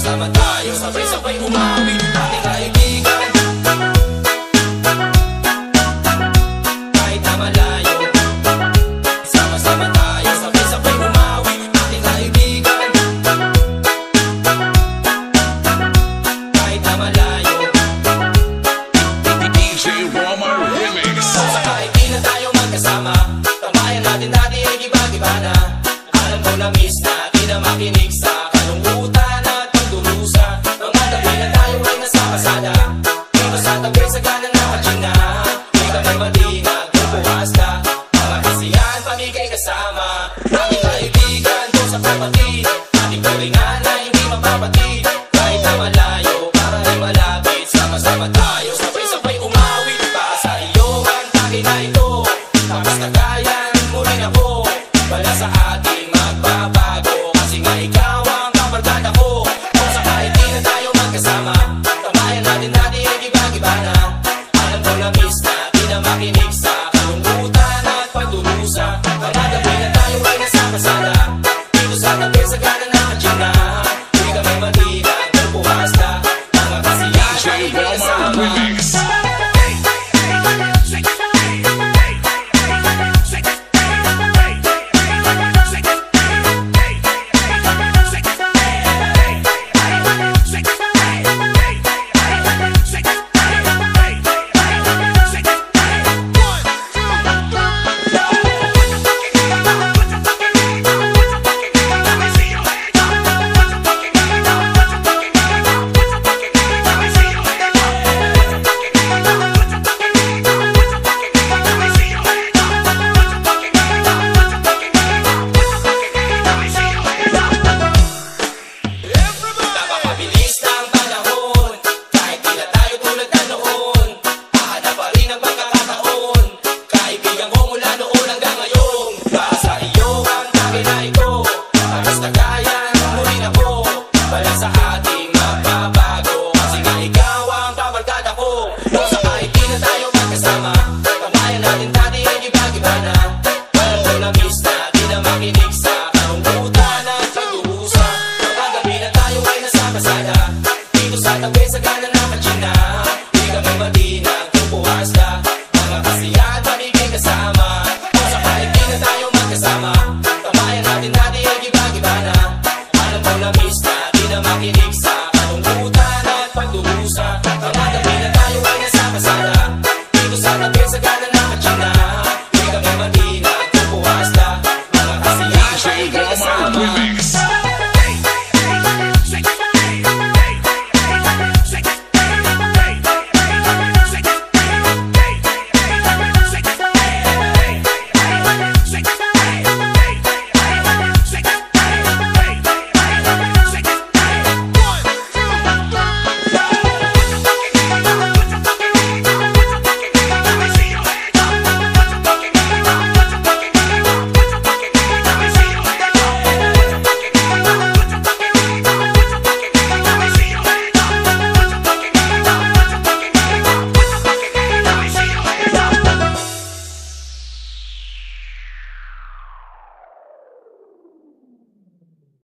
Sama-sama tayo, sabay-sabay umawi, ating kaibigan. Kahit na malayo, sama-sama tayo, sabay-sabay umawi, ating kaibigan. Kahit na malayo, DJ Roma Remix. sa kahit di na tayo magkasama, tamayan natin dati ay iba-iba na. Alam ko na miss na, di na makinig sa kalungkutan at pagdurusa. Mga gabi na tayo ay nasa pasada, dito sa tabi sa kanan na kachina. Di ka may matinag, bubukas ka, mga kasiyahan pamigay kasama. Ating kaibigan, doon sa kapatid, ating turingan na hindi mapapatid. Kahit na malayo, para ay malapit, sama-sama tayo, sabay-sabay umawi. Para sa iyo ang tagay na ito, tapos kagayan mo rin ako. Wala sa ating magbabago, kasi nga ikaw ang kabarkada ko. Kung sa kahit di na tayo magkasama, tamayan natin dati ay iba-iba na. Alam ko na miss na, di na makinig sa kalungkutan at pagdurusa. Mga gabi na tayo ay nasa pasada, dito sa tabi sa kanan na kachina. Hindi ka may matinag, bubukas ka, mga kasiyahan DJ pamigay Roma kasama. Remix. Napakabilis ng panahon, kahit di na tayo tulad na noon. Hahanap pa rin ang pagkakataon, kaibigan ko mula noon hanggang ngayon. Para sa iyo ang tagay na ito, tapos kagayan mo rin ako. Wala sa ating magbabago, kasi nga ikaw ang kabarkada ko. Kung sa kahit di na tayo magkasama, tamayan natin dati ay iba-iba na. Alam ko na miss na, di na makinig sa kalungkutan at pagdurusa. Mga gabi na tayo ay nasa pasada, dito sa tabi sa kanan na kachina. Di ka may matinag, bubukas ka, mga kasiyahan pamigay kasama. Kung sa kahit di na tayo magkasama, tamayan natin dati ay iba-iba na. Alam ko na miss na, di na makinig